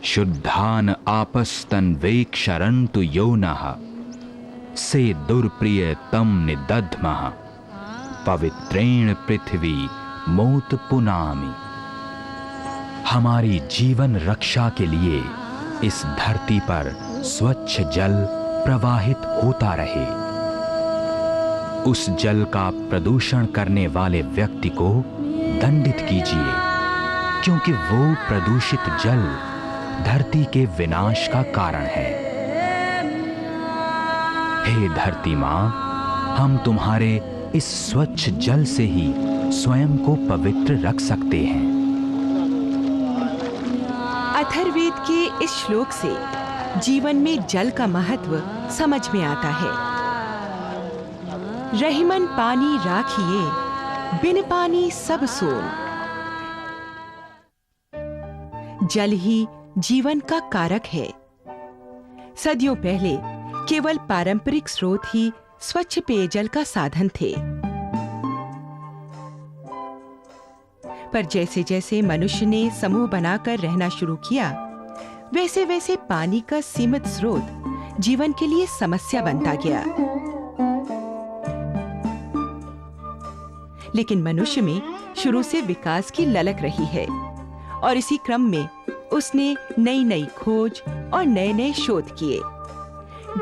शुद्धान आपस्तन्वेक्षरन्तु योनः से दुर्प्रिय तम निदध्मः पवित्रेण पृथ्वी मोत पुनामि। हमारी जीवन रक्षा के लिए इस धरती पर स्वच्छ जल प्रवाहित होता रहे। उस जल का प्रदूषण करने वाले व्यक्ति को दंडित कीजिए, क्योंकि वो प्रदूषित जल धरती के विनाश का कारण है। हे धरती मां, हम तुम्हारे इस स्वच्छ जल से ही स्वयं को पवित्र रख सकते हैं। अथर्ववेद के इस श्लोक से जीवन में जल का महत्व समझ में आता है। रहीमन पानी राखिए, बिन पानी सब सोन। जल ही जीवन का कारक है। सदियों पहले केवल पारंपरिक स्रोत ही स्वच्छ पेयजल का साधन थे, पर जैसे जैसे मनुष्य ने समूह बनाकर रहना शुरू किया, वैसे वैसे पानी का सीमित स्रोत जीवन के लिए समस्या बनता गया। लेकिन मनुष्य में शुरू से विकास की ललक रही है और इसी क्रम में उसने नई नई खोज और नए नए शोध किए।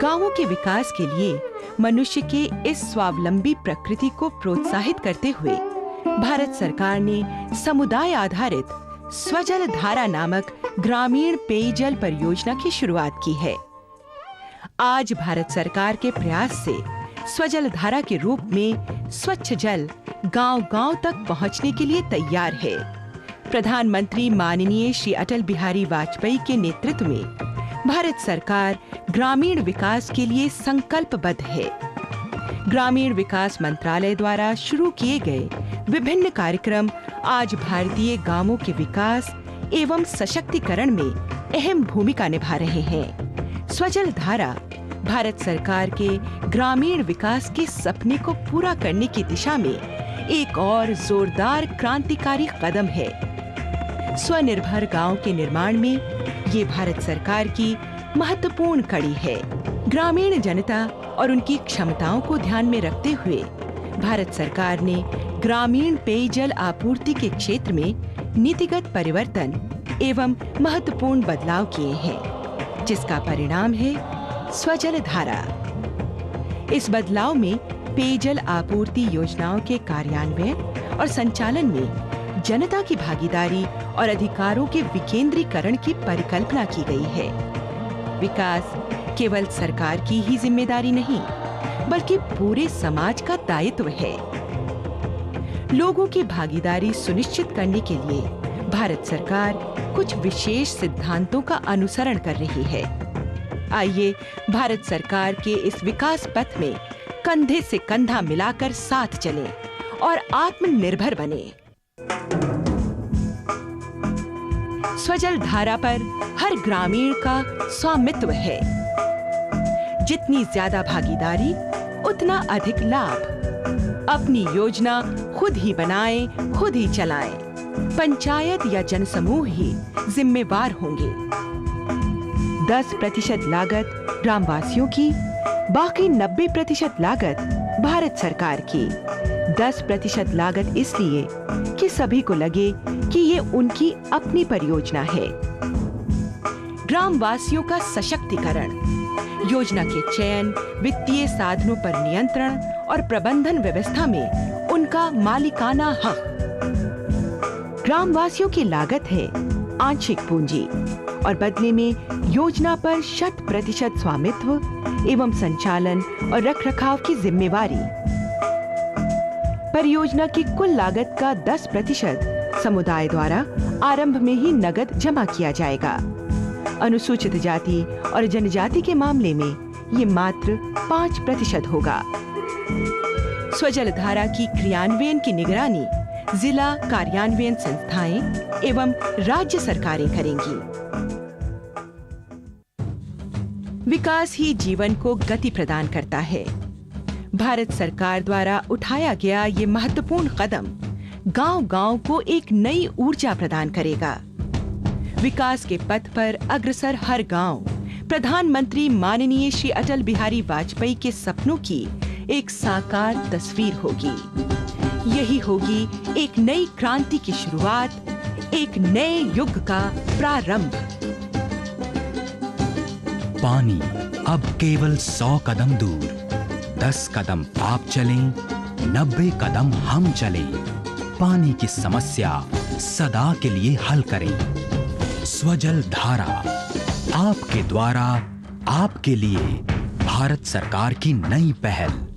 गांवों के विकास के लिए मनुष्य के इस स्वावलंबी प्रकृति को प्रोत्साहित करते हुए भारत सरकार ने समुदाय आधारित स्वजल धारा नामक ग्रामीण पेयजल परियोजना की शुरुआत की है। आज भारत सरकार के प्रयास से स्वजल धारा के रूप में स्वच्छ जल गांव-गांव तक पहुंचने के लिए तैयार है। प्रधानमंत्री माननीय श्री अटल बिहारी वाजपेयी के नेतृत्व में भारत सरकार ग्रामीण विकास के लिए संकल्पबद्ध है। ग्रामीण विकास मंत्रालय द्वारा शुरू किए गए विभिन्न कार्यक्रम आज भारतीय गांवों के विकास एवं सशक्तिकरण में अहम भूमिका निभा रहे हैं। स्वजल धारा भारत सरकार के ग्रामीण विकास के सपने को पूरा करने की दिशा में एक और जोरदार क्रांतिकारी कदम है। स्वनिर्भर गांव के निर्माण में ये भारत सरकार की महत्वपूर्ण कड़ी है। ग्रामीण जनता और उनकी क्षमताओं को ध्यान में रखते हुए भारत सरकार ने ग्रामीण पेयजल आपूर्ति के क्षेत्र में नीतिगत परिवर्तन एवं महत्वपूर्ण बदलाव किए हैं, जिसका परिणाम है स्वजल धारा। इस बदलाव में पेयजल आपूर्ति योजनाओं के कार्यान्वयन और संचालन में जनता की भागीदारी और अधिकारों के विकेंद्रीकरण की परिकल्पना की गई है। विकास केवल सरकार की ही जिम्मेदारी नहीं, बल्कि पूरे समाज का दायित्व है। लोगों की भागीदारी सुनिश्चित करने के लिए भारत सरकार कुछ विशेष सिद्धांतों का अनुसरण कर रही है। आइए भारत सरकार के इस विकास पथ में कंधे से कंधा मिलाकर साथ चलें और आत्मनिर्भर बने। स्वजल धारा पर हर ग्रामीण का स्वामित्व है। जितनी ज्यादा भागीदारी, उतना अधिक लाभ। अपनी योजना खुद ही बनाएं, खुद ही चलाएं। पंचायत या जनसमूह ही जिम्मेवार होंगे। 10% लागत ग्रामवासियों की, बाकी 90% लागत भारत सरकार की। 10% लागत इसलिए कि सभी को लगे कि ये उनकी अपनी परियोजना है। ग्रामवासियों का सशक्तिकरण, योजना के चयन, वित्तीय साधनों पर नियंत्रण और प्रबंधन व्यवस्था में उनका मालिकाना हक। ग्रामवासियों की लागत है आंशिक पूंजी और बदले में योजना पर 100% स्वामित्व एवं संचालन और रखरखाव की जिम्मेवारी। परियोजना की कुल लागत का 10% समुदाय द्वारा आरंभ में ही नगद जमा किया जाएगा। अनुसूचित जाति और जनजाति के मामले में ये मात्र 5% होगा। स्वजल धारा की क्रियान्वयन की निगरानी जिला कार्यान्वयन संस्थाएं एवं राज्य सरकारें करेंगी। विकास ही जीवन को गति प्रदान करता है। भारत सरकार द्वारा उठाया गया ये महत्वपूर्ण कदम गांव-गांव को एक नई ऊर्जा प्रदान करेगा। विकास के पथ पर अग्रसर हर गांव प्रधानमंत्री माननीय श्री अटल बिहारी वाजपेयी के सपनों की एक साकार तस्वीर होगी। यही होगी एक नई क्रांति की शुरुआत, एक नए युग का प्रारंभ। पानी अब केवल 100 कदम दूर, 10 कदम आप चलें, 90 कदम हम चलें। पानी की समस्या सदा के लिए हल करें। स्वजल धारा, आपके द्वारा, आपके लिए, भारत सरकार की नई पहल।